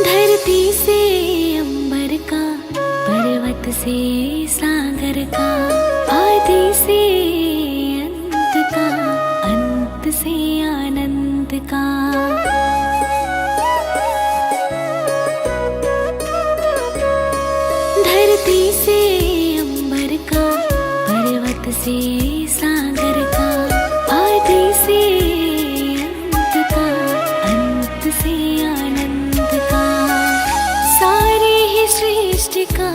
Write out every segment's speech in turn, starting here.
धरती से अंबर का, पर्वत से सागर का, आदि से अंत का, अंत से आनंद का। धरती से अंबर का, पर्वत से सागर का, आदि से अंत का, अंत से आनंद का। सारी ही सृष्टि का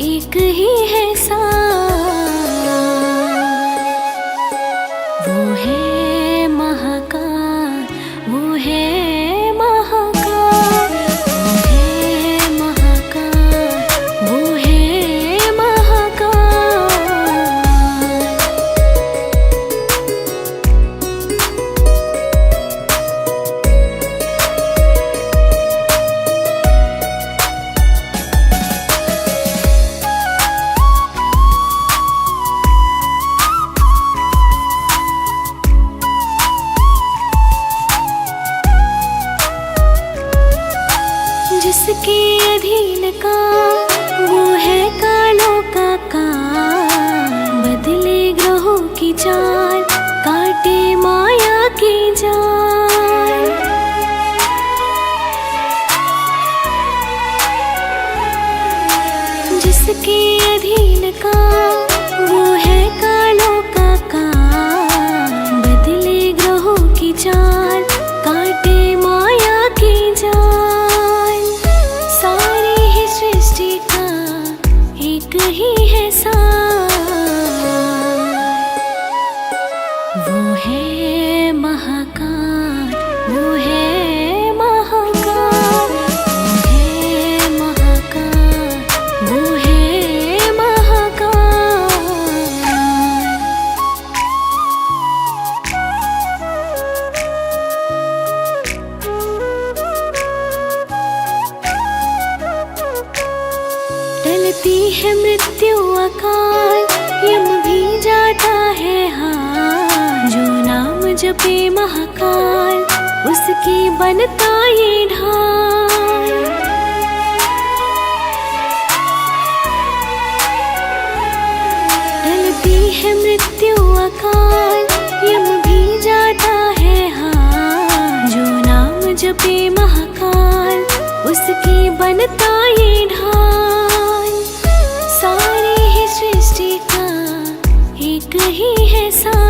एक ही है सार, वो है महाकाल, वो है महाकाल, वो है महाकाल, वो है महाकाल। जिसके अधीन का वो है कालों का काल, बदले ग्रहों की चाल, काटे माया की जाल। जिसके अधीन का वो है कालों का काल, बदले ग्रहों की चाल, काटे माया की जाल। सारी ही सृष्टि का एक ही है सार, वो है महाकाल, वो है महाकाल, वो है महाकाल, वो है महाकाल। टलती है मृत्यु अकाल, यम भी जाता है हार। जो नाम जपे महाकाल, उसकी बनता ये ढाल। टलती है मृत्यु अकाल, यम भी जाता है हार। जो नाम जपे महाकाल, उसकी बनता ये ढाल। सारी ही सृष्टि का एक ही है सार,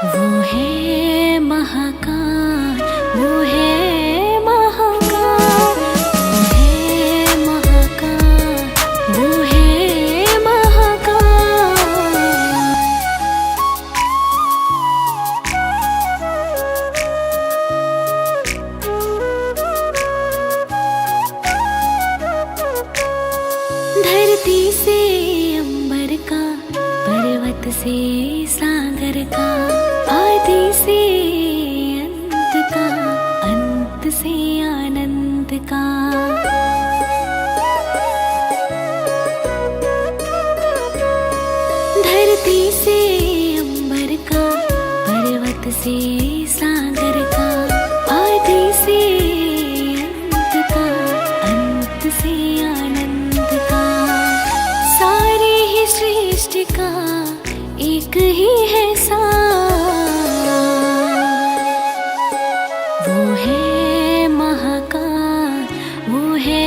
वो है महाकाल, वो है महाकाल, वो है महाकाल, वो है महाकाल। धरती से अंबर का, पर्वत से सागर का, आदि से अंत का, अंत से आनंद का। धरती से अंबर का, पर्वत से सागर का, आदि से अंत का, अंत से आनंद का। सारी ही सृष्टि का एक ही है सार, वो है महाकाल, वो है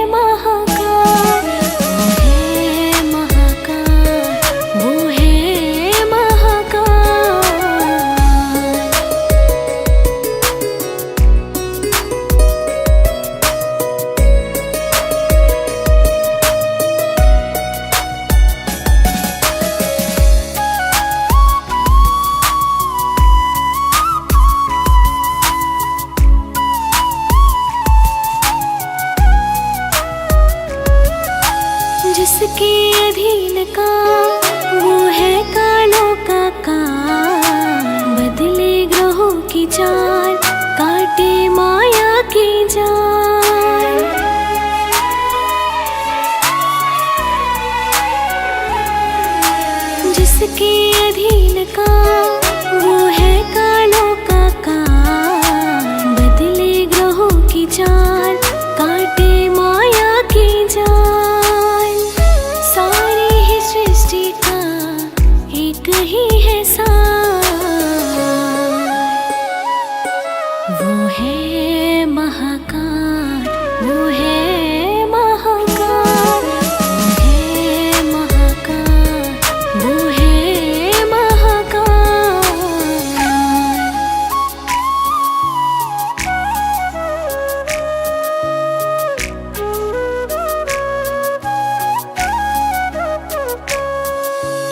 महाकाल, वो है महाकाल, वो है महाकाल। जिसके अधीन का वो है कालों का काल, बदले ग्रहों की चाल, काटे माया की जाल। जिसके अधीन का वो है कालों का काल, बदले ग्रहों की चाल, काटे माया की जाल। सारी ही सृष्टि का एक ही है सार, वो है महाकाल, वो है महाकाल, वो है महाकाल, वो है महाकाल।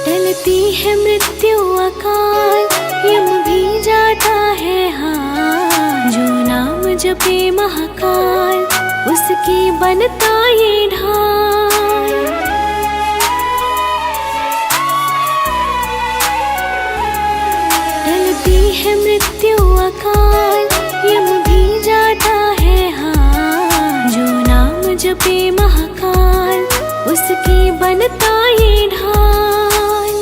टलती है मृत्यु अकाल, यम भी जाता है हार, जो नाम जपे महाकाल उसकी बनता ये ढाल। टलती है मृत्यु अकाल, यम भी जाता है हार, जो नाम जपे महाकाल उसकी बनता ये ढाल।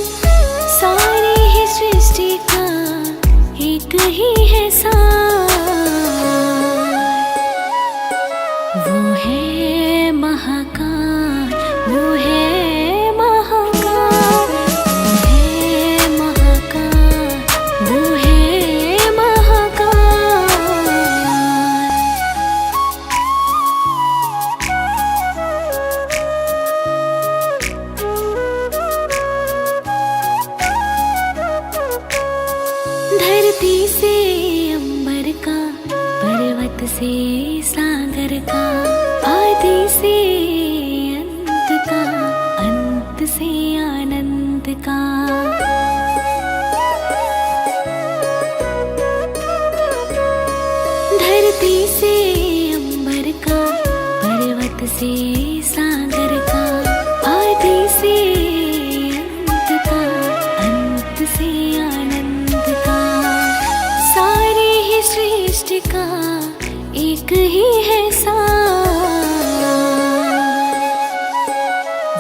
सारी ही सृष्टि का एक ही है सार, वो है महाकाल, वो है महाकाल, वो है महाकाल, वो है महाकाल। धरती से अंबर का, पर्वत से सागर का, आदि से अंत का, अंत से आनंद का। धरती से अंबर का, पर्वत से सागर का, आदि से अंत का, अंत से आनंद का। सारी ही सृष्टि का एक ही है सार,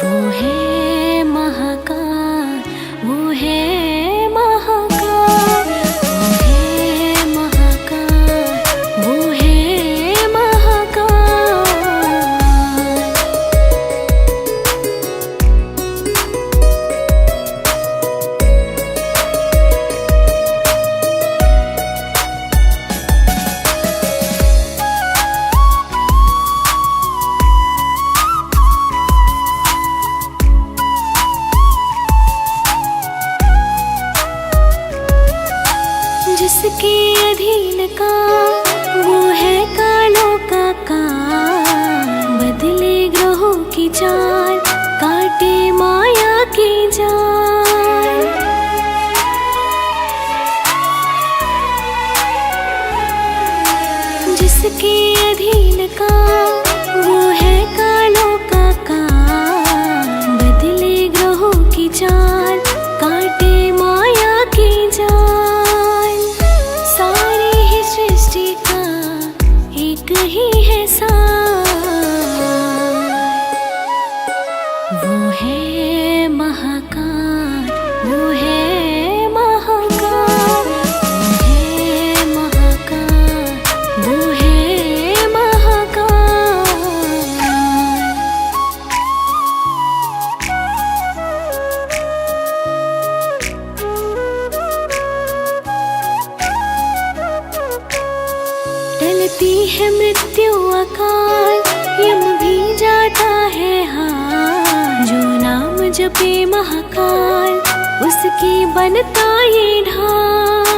वो है महाकाल, वो है महाकाल, वो है महाकाल, वो है महाकाल। जिसके अधीन का वो है कालों का काल, बदले ग्रहों की चाल, काटे माया की जाल। जिसके अधीन का वो है कालों का काल, बदले ग्रहों की चाल, काटे माया की जाल। सारी ही सृष्टि का एक ही है सार, वो है महाकाल, वो है महाकाल, वो है महाकाल, वो है महाकाल। टलती है मृत्यु अकाल, यम भी जाता है हार, जो नाम जपे महाकाल उसकी बनता ये ढाल।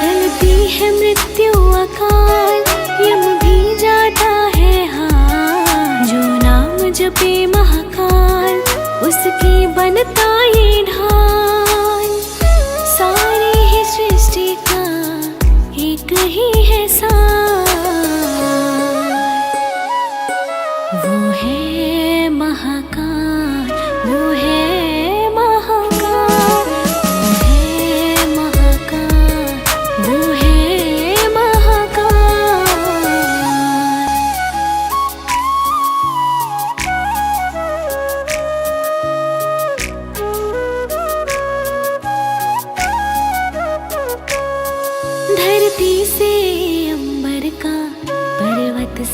टलती है मृत्यु अकाल, यम भी जाता है हार, जो नाम जपे महाकाल उसकी बनता ये ढाल। सारी ही सृष्टि का एक ही है सार,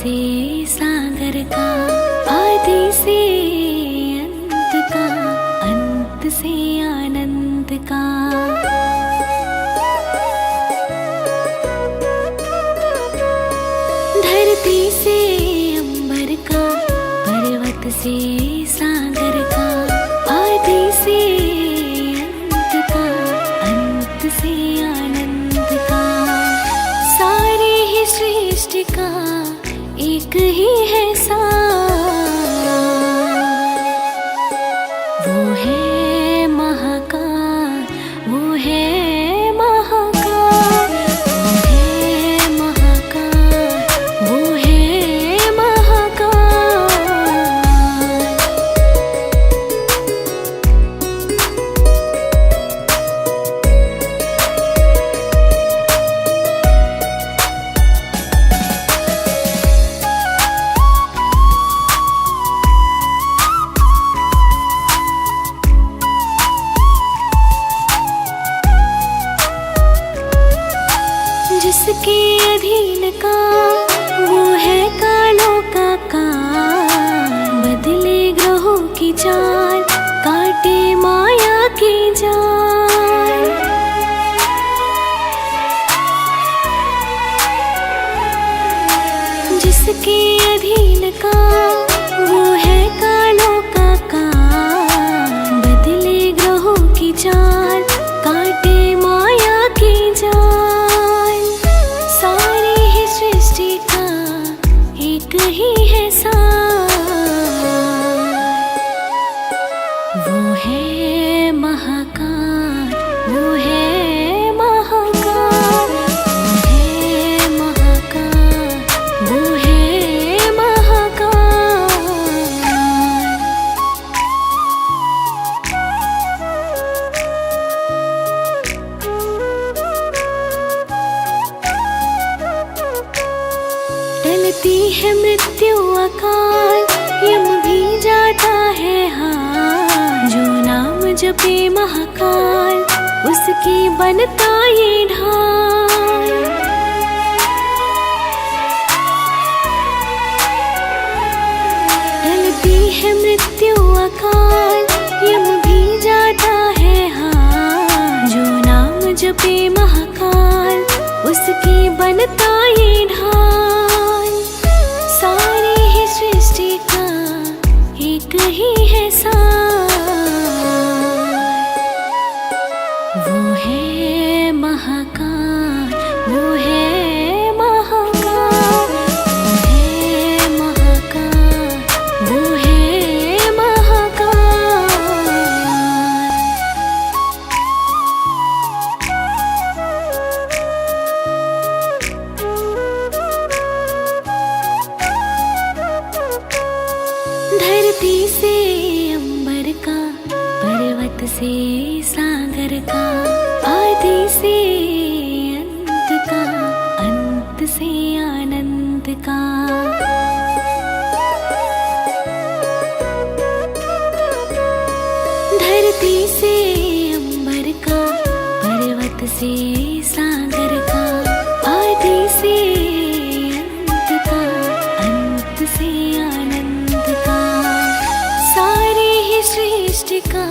से सागर का, आदि से अंत का, अंत से आनंद का। धरती से अंबर का, पर्वत से सागर का, आदि से अंत का, अंत से आनंद का। सारे ही सृष्टि का एक ही है सार, वो है महाकाल, वो है महाकाल, वो है महाकाल, वो है महाकाल। जिसके अधीन का वो है कालों का काल, बदले ग्रहों की चाल, काटे माया की जाल। जिसके अधीन का वो है कालों का काल, बदले ग्रहों की चाल, काटे माया की जाल। सारी ही सृष्टि का एक ही है सार, वो है महाकाल, वो है महाकाल, वो है महाकाल, वो है महाकाल। टलती है मृत्यु अकाल, यम भी जाता है हार, जो नाम जपे महाकाल, उसकी बनता ये ढाल। टलती है मृत्यु अकाल, यम भी जाता है हार, जो नाम जपे महाकाल, उसकी बनता ये ढाल। सारी ही सृष्टि का एक ही है सार, वो है महाकाल, वो है महाकाल, वो है महाकाल, वो है महाकाल। धरती से अंबर का, पर्वत से सागर का, आदि से अंत का, अंत से आनंद का। धरती से अंबर का, पर्वत से सागर का, आदि से अंत का, अंत से आनंद का। सारी ही सृष्टि का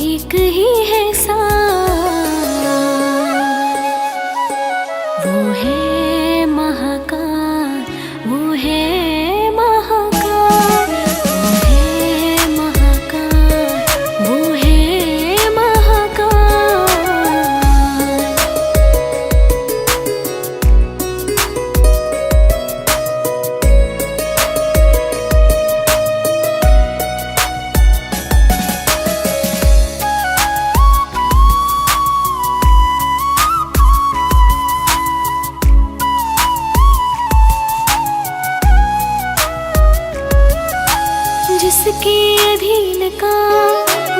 एक ही है सार, वो है महाकाल, वो है महाकाल, वो है महाकाल, वो है महाकाल। जिसके अधीन का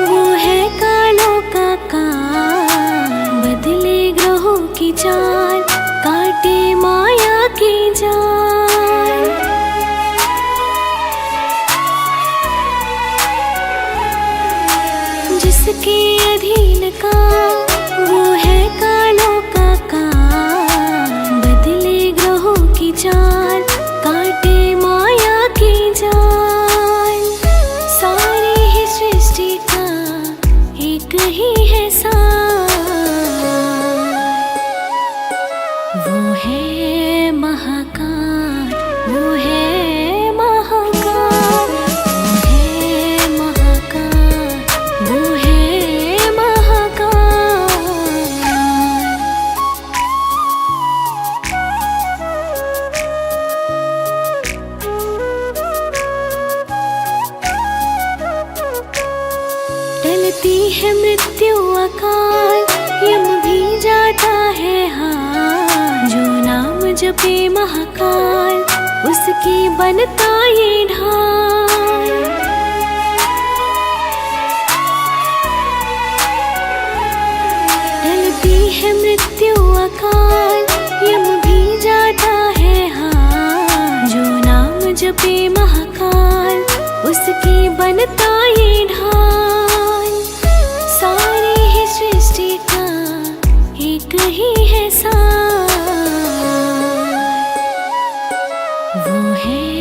वो है कालों का काल, बदले ग्रहों की चाल, काटे माया की जाल। जिसके अधीन का वो है कालों का काल, बदले ग्रहों की चाल, काटे है मृत्यु अकाल, यम भी जाता है हार। जो नाम जपे महाकाल, उसकी बनता ये ढाल। टलती है मृत्यु अकाल, यम भी जाता है हार। जो नाम जपे महाकाल, उसकी बनता ये ढाल। सारी ही सृष्टि का एक ही है सार, वो है